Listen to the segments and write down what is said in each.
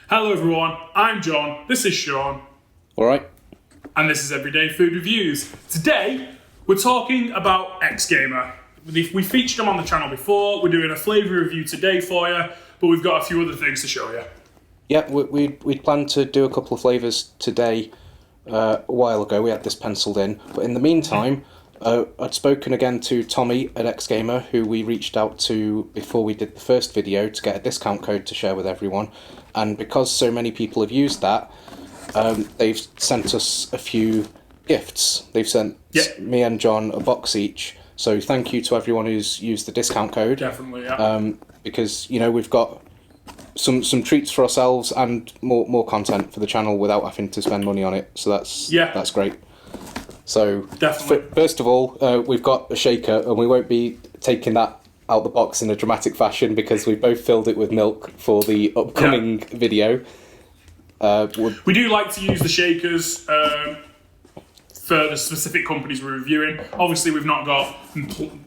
Hello everyone, I'm John, this is Sean. Alright. And this is Everyday Food Reviews. Today, we're talking about X-Gamer. We featured them on the channel before, we're doing a flavour review today for you, but we've got a few other things to show you. Yeah, we'd planned to do a couple of flavours today a while ago. We had this penciled in. But in the meantime, I'd spoken again to Tommy at X-Gamer, who we reached out to before we did the first video to get a discount code to share with everyone. And because so many people have used that, they've sent us a few gifts. They've sent me and John a box each. So thank you to everyone who's used the discount code. Definitely, yeah. Because, you know, we've got some treats for ourselves and more content for the channel without having to spend money on it. So that's great. So first of all, we've got a shaker, and we won't be taking that out the box in a dramatic fashion because we both filled it with milk for the upcoming video. We do like to use the shakers for the specific companies we're reviewing. Obviously, we've not got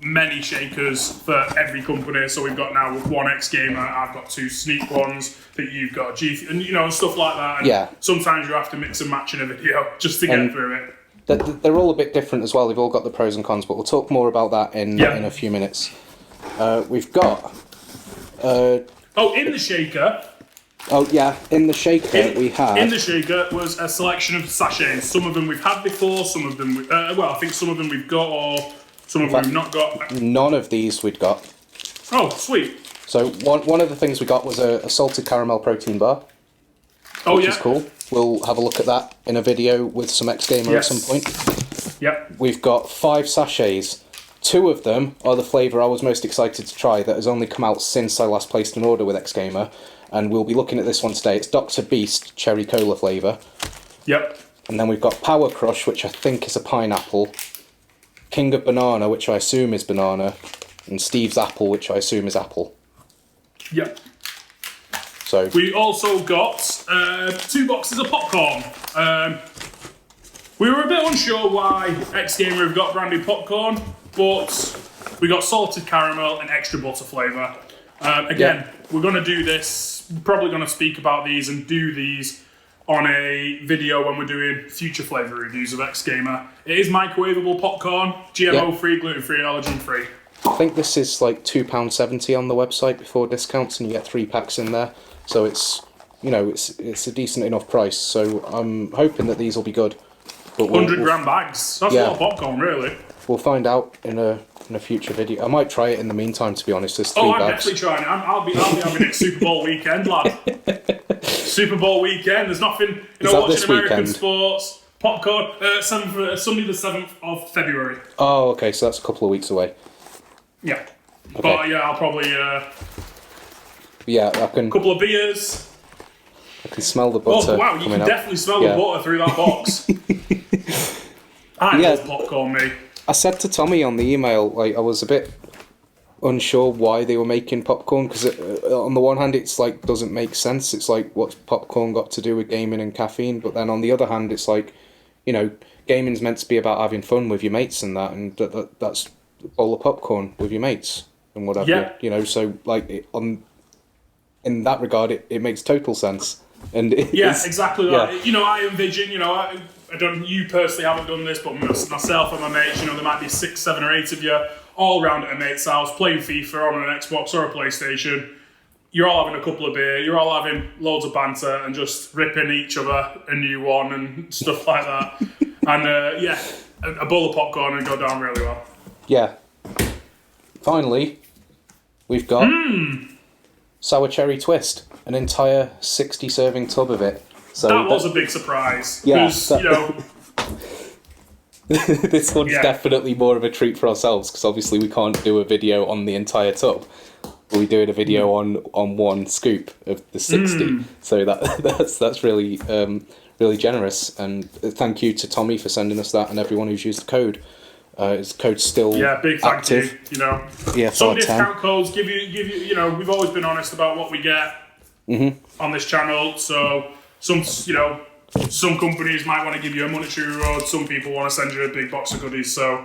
many shakers for every company, so we've got now one X-Gamer, I've got two Sneak ones, that you've got a G, and you know, stuff like that. And sometimes you have to mix and match in a video just to get through it. They're all a bit different as well. They've all got the pros and cons, but we'll talk more about that in a few minutes. We've got... in the shaker... Oh, yeah, in the shaker we had... In the shaker was a selection of sachets. Some of them we've had before, some of them... I think some of them we've got, or some of them we've not got. None of these we'd got. Oh, sweet. So one of the things we got was a salted caramel protein bar. Which is cool. We'll have a look at that in a video with some X-Gamer at some point. Yep. We've got 5 sachets. 2 of them are the flavour I was most excited to try that has only come out since I last placed an order with X-Gamer. And we'll be looking at this one today. It's Dr. Beast Cherry Cola flavour. Yep. And then we've got Power Crush, which I think is a pineapple. King of Banana, which I assume is banana. And Steve's Apple, which I assume is apple. Yep. So we also got 2 boxes of popcorn. We were a bit unsure why X-Gamer have got branded popcorn, but we got salted caramel and extra butter flavour. We're going to do this, we're probably going to speak about these and do these on a video when we're doing future flavour reviews of X-Gamer. It is microwavable popcorn, GMO-free, gluten-free, allergen-free. I think this is like £2.70 on the website before discounts, and you get 3 packs in there. So it's, you know, it's a decent enough price. So I'm hoping that these will be good. But 100-gram bags. That's a lot of popcorn, really. We'll find out in a future video. I might try it in the meantime, to be honest. There's 3 bags. I'm definitely trying it. I'll be having it Super Bowl weekend, lad. Super Bowl weekend. There's nothing, watching American sports. Popcorn. Sunday the 7th of February. Oh, okay. So that's a couple of weeks away. Yeah. Okay. But yeah, I'll probably... I can... A couple of beers. I can smell the butter. Oh, wow. You can definitely smell the butter through that box. I love popcorn, mate. I said to Tommy on the email, like, I was a bit unsure why they were making popcorn, because on the one hand it's like doesn't make sense. It's like, what's popcorn got to do with gaming and caffeine? But then on the other hand, it's like, you know, gaming's meant to be about having fun with your mates and that, and that's a bowl of popcorn with your mates and whatever. Yeah. You know, so like in that regard, it makes total sense. And exactly that. You know, I envision, I don't. You personally haven't done this, but myself and my mates, there might be 6, 7, or 8 of you all round at a mate's house playing FIFA on an Xbox or a PlayStation. You're all having a couple of beer. You're all having loads of banter and just ripping each other a new one and stuff like that. And a bowl of popcorn would go down really well. Yeah. Finally, we've got sour cherry twist, an entire 60-serving tub of it. So that was a big surprise. Yeah, this one's definitely more of a treat for ourselves, because obviously we can't do a video on the entire tub. We're doing a video on one scoop of the 60. So that's really really generous. And thank you to Tommy for sending us that, and everyone who's used the code. His code's still big thank active. You. Some discount codes give you. We've always been honest about what we get on this channel. So some companies might want to give you a monetary reward. Some people want to send you a big box of goodies. So,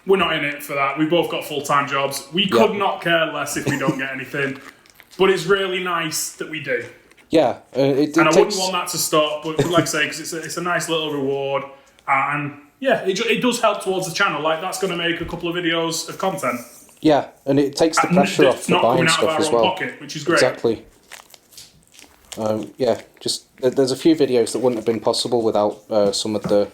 we're not in it for that. We've both got full-time jobs. We could not care less if we don't get anything. but it's really nice that we do. Yeah, it And I takes... wouldn't want that to stop, but like I say, because it's a nice little reward, and yeah, it does help towards the channel. Like, that's going to make a couple of videos of content. Yeah, and it takes the pressure off for buying stuff as well. Pocket, which is great. Exactly. Yeah, just there's a few videos that wouldn't have been possible without some of the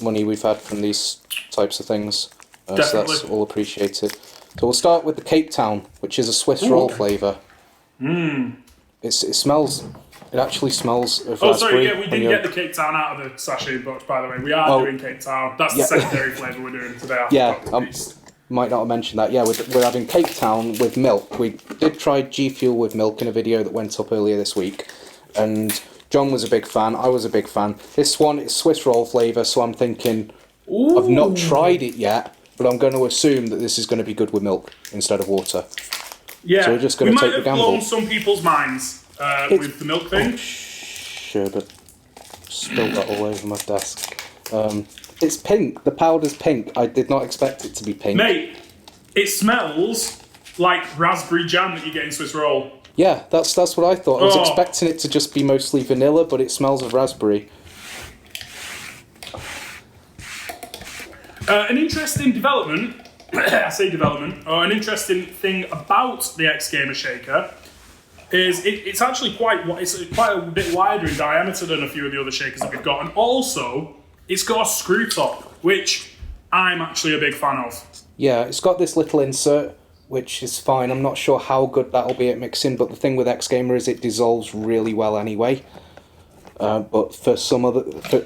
money we've had from these types of things. So that's all appreciated. So we'll start with the Capetown, which is a Swiss Roll Flavour. It actually smells of raspberry. Sorry, yeah, we didn't get the Capetown out of the sachet box, by the way. We are doing Capetown. That's the secondary flavour we're doing today. Might not have mentioned that. Yeah, we're having Capetown with milk. We did try G Fuel with milk in a video that went up earlier this week, and John was a big fan. I was a big fan. This one is Swiss Roll Flavour, so I'm thinking I've not tried it yet, but I'm going to assume that this is going to be good with milk instead of water. Yeah, so we're just going to take the gamble. We might have blown some people's minds with the milk thing. Should have spilled that all over my desk. It's pink. The powder's pink. I did not expect it to be pink. Mate, it smells like raspberry jam that you get in Swiss Roll. Yeah, that's what I thought. I was expecting it to just be mostly vanilla, but it smells of raspberry. An interesting development, I say development, or an interesting thing about the X Gamer Shaker is it's actually quite a bit wider in diameter than a few of the other shakers that we've got, and also it's got a screw top, which I'm actually a big fan of. Yeah, it's got this little insert, which is fine. I'm not sure how good that'll be at mixing, but the thing with X Gamer is it dissolves really well anyway. But for some other,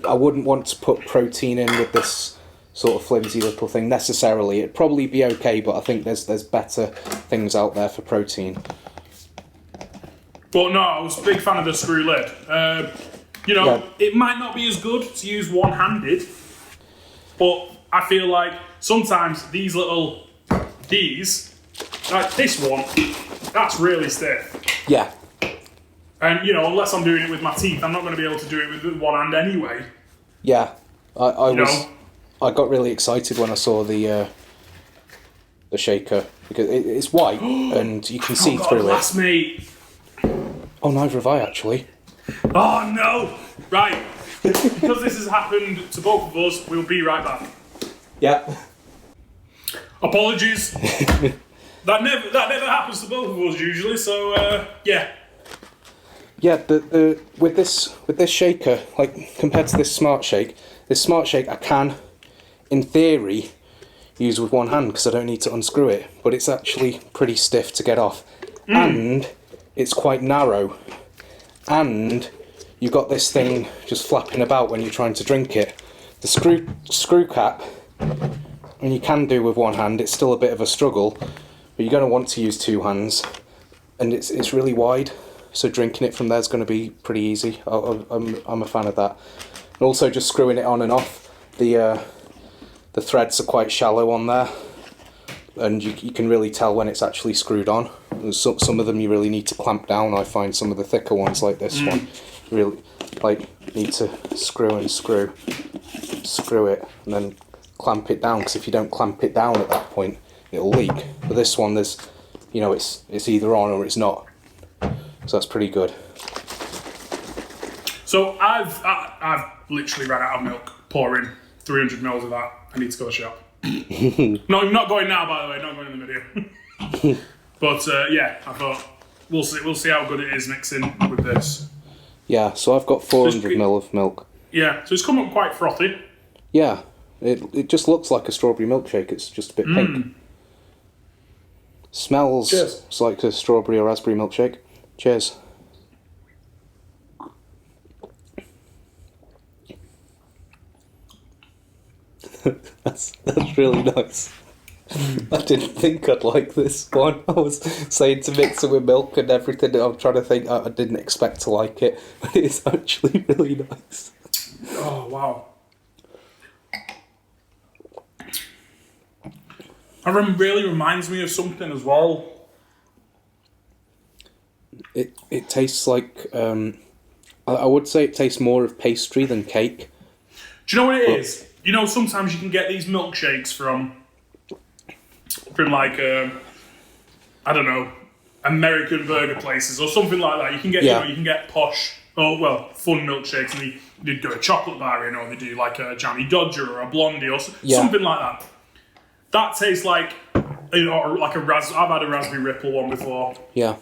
I wouldn't want to put protein in with this sort of flimsy little thing necessarily. It'd probably be okay, but I think there's better things out there for protein. But no, I was a big fan of the screw lid. It might not be as good to use one-handed, but I feel like sometimes like this one, that's really stiff. Yeah. And, unless I'm doing it with my teeth, I'm not going to be able to do it with one hand anyway. Yeah. I got really excited when I saw the shaker, because it's white and you can see through it. Mate. Oh, neither have I, actually. Oh, no! Right. Because this has happened to both of us, we'll be right back. Yeah. Apologies. That never happens to both of us usually, so, yeah. Yeah, with this shaker, like, compared to this Smart Shake I can, in theory, use with one hand because I don't need to unscrew it, but it's actually pretty stiff to get off. And it's quite narrow, and you've got this thing just flapping about when you're trying to drink it. The screw cap, and you can do with one hand, it's still a bit of a struggle, but you're going to want to use two hands, and it's really wide, so drinking it from there is going to be pretty easy. I'm a fan of that. And also just screwing it on and off, the threads are quite shallow on there, and you can really tell when it's actually screwed on. Some of them you really need to clamp down. I find some of the thicker ones like this one really need to screw it and then clamp it down, because if you don't clamp it down at that point it'll leak. But this one, there's it's either on or it's not, so that's pretty good. So I've literally ran out of milk. Pouring 300 mils of that. I need to go to the shop. No, I'm not going now, by the way. Not going in the video. But yeah, I thought we'll see how good it is mixing with this. Yeah, so I've got 400 ml of milk. Yeah, so it's come up quite frothy. Yeah, it just looks like a strawberry milkshake. It's just a bit pink. Smells like a strawberry or raspberry milkshake. Cheers. That's really nice. I didn't think I'd like this one. I was saying to mix it with milk and everything. I'm trying to think. I didn't expect to like it, but it's actually really nice. Oh wow! It really reminds me of something as well. It tastes like I would say it tastes more of pastry than cake. Do you know what it is? Sometimes you can get these milkshakes from like I don't know, American burger places or something like that. You can get you can get posh fun milkshakes, and they do a chocolate bar, or they do like a Johnny Dodger or a Blondie or something like that. That tastes like like a I've had a Raspberry Ripple one before. Yeah.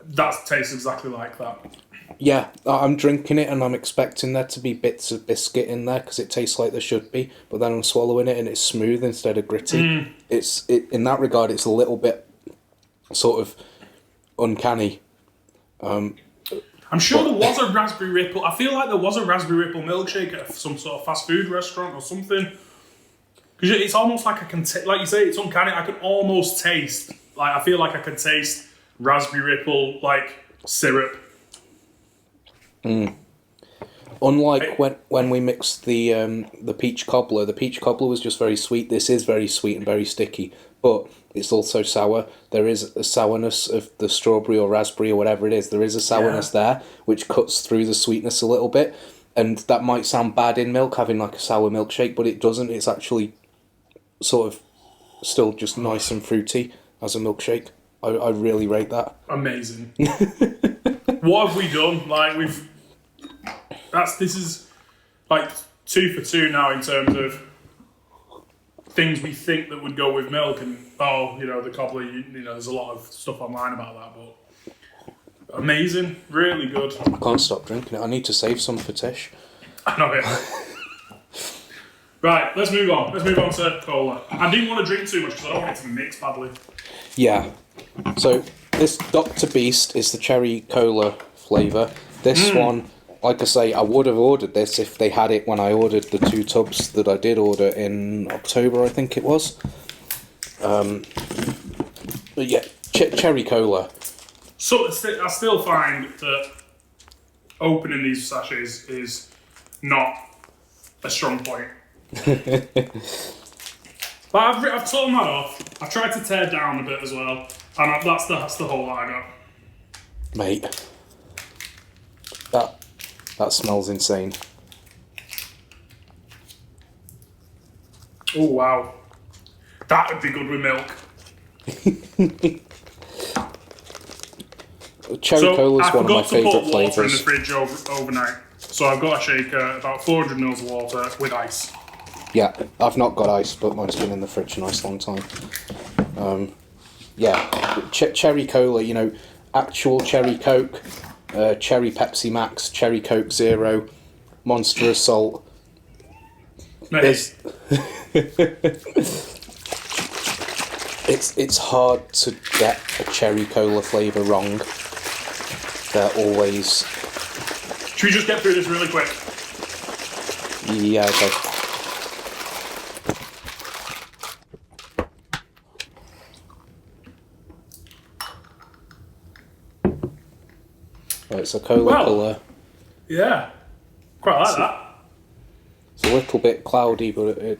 That tastes exactly like that. Yeah, I'm drinking it and I'm expecting there to be bits of biscuit in there because it tastes like there should be, but then I'm swallowing it and it's smooth instead of gritty. In that regard, it's a little bit sort of uncanny. I'm sure there was a Raspberry Ripple. I feel like there was a Raspberry Ripple milkshake at some sort of fast food restaurant or something. Because it's almost like like you say, it's uncanny. I can almost taste, like I feel like I can taste Raspberry Ripple like syrup. Unlike when we mixed the peach cobbler was just very sweet. This is very sweet and very sticky, but it's also sour. There is a sourness of the strawberry or raspberry or whatever it is. There is a sourness there which cuts through the sweetness a little bit, and that might sound bad in milk, having like a sour milkshake, but it doesn't. It's actually sort of still just nice and fruity as a milkshake. I really rate that. Amazing. What have we done? Like this is like 2 for 2 now in terms of things we think that would go with milk, and the cobbler, there's a lot of stuff online about that, but amazing, really good. I can't stop drinking it. I need to save some for Tish. I know it. Right, let's move on. Let's move on to cola. I didn't want to drink too much because I don't want it to mix badly. Yeah. So this Dr. Beast is the cherry cola flavour. This one, like I say, I would have ordered this if they had it when I ordered the 2 tubs that I did order in October, I think it was. But yeah, cherry cola. So I still find that opening these sachets is not a strong point. But I've torn that off. I've tried to tear down a bit as well, and that's the whole that I got. Mate, that smells insane. Oh wow, that would be good with milk. Cherry cola is one of my favourite flavours. I forgot to put water in the fridge overnight, so I've got a shaker, about 400 ml of water with ice. Yeah, I've not got ice, but mine's been in the fridge a nice long time. Cherry cola, actual cherry Coke, cherry Pepsi Max, cherry Coke Zero, Monster Assault. It's hard to get a cherry cola flavour wrong. They're always... Should we just get through this really quick? Yeah, okay. Right, so cola colour. Yeah, quite like that. It's a little bit cloudy, but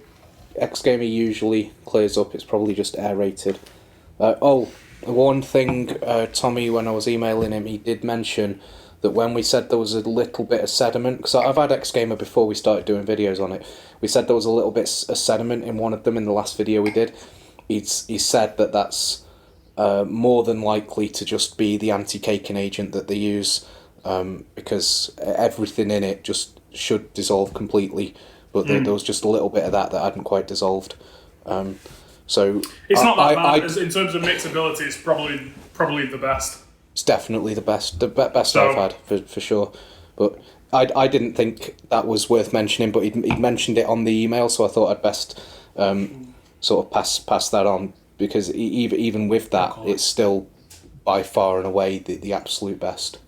X-Gamer usually clears up. It's probably just aerated. One thing, Tommy, when I was emailing him, he did mention that when we said there was a little bit of sediment, because I've had X-Gamer before we started doing videos on it, we said there was a little bit of sediment in one of them in the last video we did. He said that that's more than likely to just be the anti-caking agent that they use, because everything in it just should dissolve completely, but there was just a little bit of that hadn't quite dissolved. So it's not that bad. In terms of mixability, it's probably the best. It's definitely the best I've had for sure. But I didn't think that was worth mentioning, but he'd mentioned it on the email, so I thought I'd best sort of pass that on, because even with that, it's still by far and away the absolute best.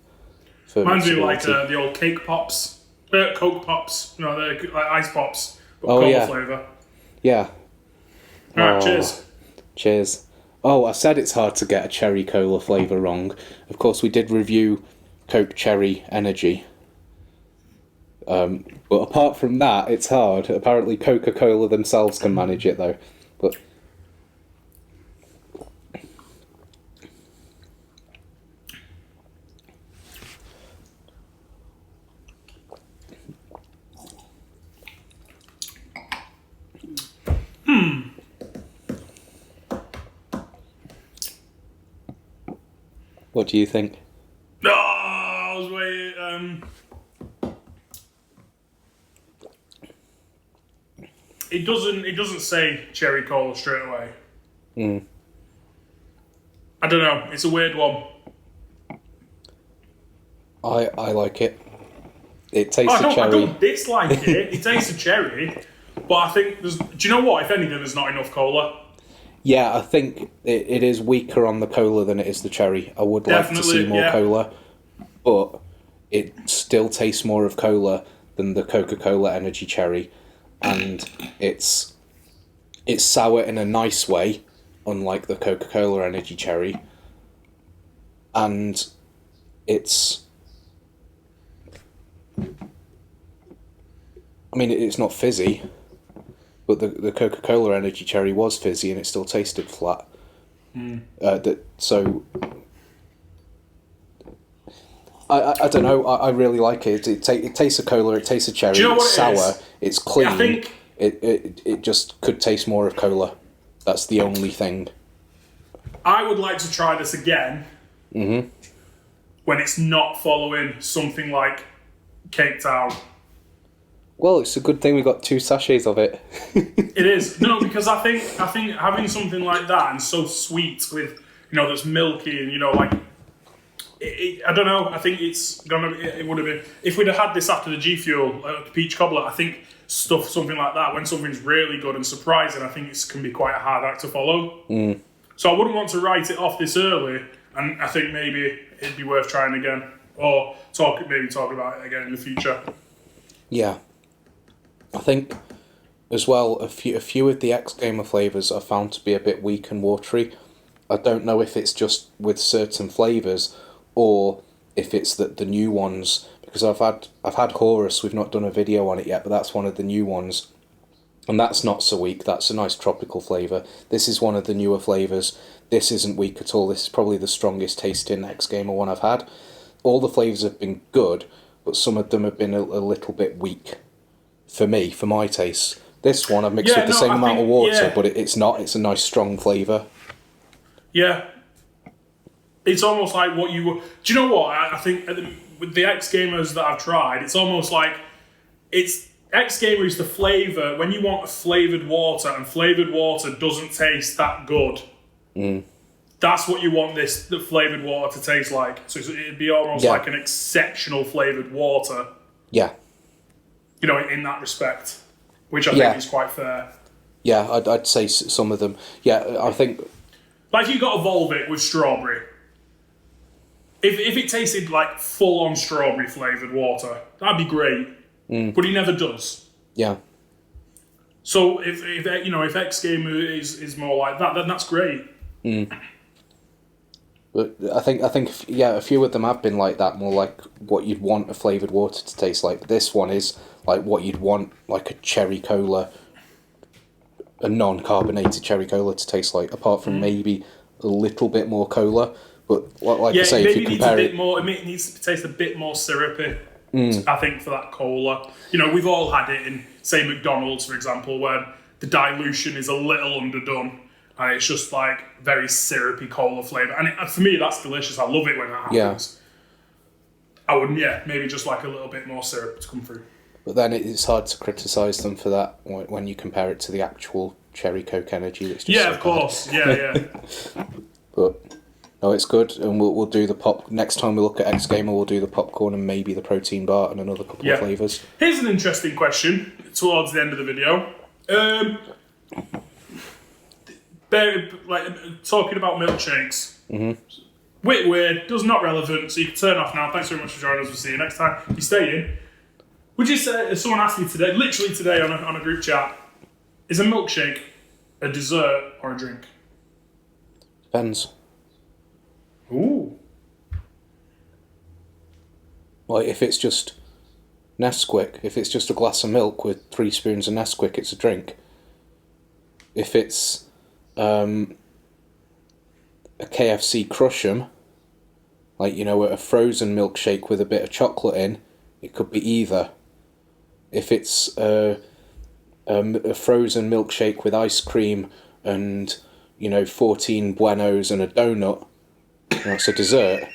Reminds me like the old Coke Pops, the ice pops, but cola flavour. Yeah. Alright, cheers. Cheers. Oh, I said it's hard to get a cherry cola flavour wrong. Of course, we did review Coke Cherry Energy. But apart from that, it's hard. Apparently Coca-Cola themselves can manage it, though. But What do you think? No, I was waiting. It doesn't say cherry cola straight away. I don't know. It's a weird one. I like it. It tastes I cherry. don't dislike it. It tastes of cherry, but I think do you know what? If anything, there's not enough cola. Yeah, I think it is weaker on the cola than it is the cherry. I would like to see more cola, but it still tastes more of cola than the Coca-Cola Energy Cherry, and it's sour in a nice way, unlike the Coca-Cola Energy Cherry, and it's not fizzy, but the Coca-Cola Energy Cherry was fizzy and it still tasted flat. So I don't know. I really like it. It tastes of cola. It tastes of cherry. Do you know it's what sour. is? It's clean. I think it just could taste more of cola. That's the only thing. I would like to try this again. When it's not following something like Capetown. Well, it's a good thing we got 2 sachets of it. It is. No, because I think having something like that and so sweet with, that's milky and, like, I don't know. I think it would have been, if we'd have had this after the G Fuel, peach cobbler, I think something like that, when something's really good and surprising, I think it can be quite a hard act to follow. So I wouldn't want to write it off this early, and I think maybe it'd be worth trying again, or talk about it again in the future. Yeah. I think, as well, a few of the X Gamer flavours are found to be a bit weak and watery. I don't know if it's just with certain flavours, or if it's that the new ones, because I've had Horus. We've not done a video on it yet, but that's one of the new ones, and that's not so weak. That's a nice tropical flavour. This is one of the newer flavours. This isn't weak at all. This is probably the strongest tasting X Gamer one I've had. All the flavours have been good, but some of them have been a little bit weak. For me, for my taste. This one I've mixed with the same amount of water, but it's not. It's a nice strong flavour. Yeah. It's almost like what you... Do you know what? I think with the X Gamers that I've tried, it's almost like... X Gamer is the flavour... When you want a flavoured water, and flavoured water doesn't taste that good, that's what you want the flavoured water to taste like. So it'd be almost like an exceptional flavoured water. Yeah. In that respect, which I think is quite fair. Yeah, I'd say some of them. Yeah, I think... Like, you got to evolve it with strawberry. If it tasted like full-on strawberry flavoured water, that'd be great. But he never does. Yeah. So if X Gamer is more like that, then that's great. But I think a few of them have been like that, more like what you'd want a flavoured water to taste like. But this one is like what you'd want, like a cherry cola, a non-carbonated cherry cola to taste like, apart from maybe a little bit more cola. But like I say, if you compare it... It needs to taste a bit more syrupy, I think, for that cola. We've all had it in, say, McDonald's, for example, where the dilution is a little underdone. And it's just like very syrupy cola flavour. And for me, that's delicious. I love it when that happens. Yeah. I would, maybe just like a little bit more syrup to come through. But then it's hard to criticise them for that when you compare it to the actual Cherry Coke Energy. That's just of course. Yeah. But no, it's good. And we'll do the pop... Next time we look at X Gamer, we'll do the popcorn and maybe the protein bar and another couple of flavours. Here's an interesting question towards the end of the video. Talking about milkshakes. Weird, does not relevant, so you can turn off now. Thanks very much for joining us. We'll see you next time. You stay in. Would you say, if someone asked me today, literally today on a group chat, is a milkshake a dessert or a drink? Depends. Ooh. Like, if it's just Nesquik, if it's just a glass of milk with 3 spoons of Nesquik, it's a drink. If it's a KFC Crush 'em, like, a frozen milkshake with a bit of chocolate in, it could be either. If it's a frozen milkshake with ice cream and, 14 Buenos and a donut, That's a dessert.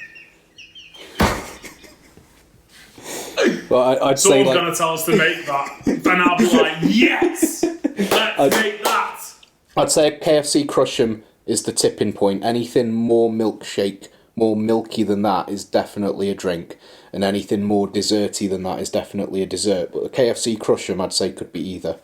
Well, I'd say Someone's like going to tell us to make that. And I'll be like, yes! Let's make that! I'd say a KFC Crush'em is the tipping point. Anything more milkshake, more milky than that is definitely a drink, and anything more desserty than that is definitely a dessert. But the KFC Crush'em, I'd say, could be either.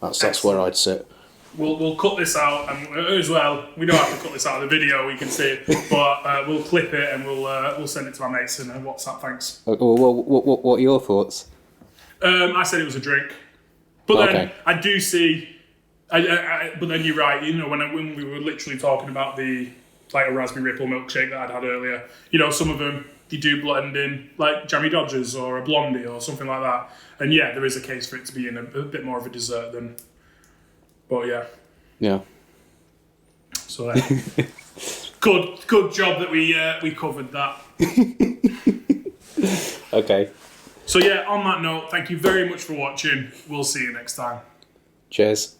That's where I'd sit. We'll cut this out, and as well, we don't have to cut this out of the video, we can see it, but we'll clip it and we'll send it to my mates in WhatsApp, thanks. Well, what are your thoughts? I said it was a drink. But then Okay. I do see... but then you're right, you know, when we were literally talking about a raspberry ripple milkshake that I'd had earlier, you know, some of them, you do blend in, like Jammy Dodgers or a Blondie or something like that. And yeah, there is a case for it to be in a bit more of a dessert than... But yeah. Yeah. So good job that we covered that. Okay. So yeah, on that note, thank you very much for watching. We'll see you next time. Cheers.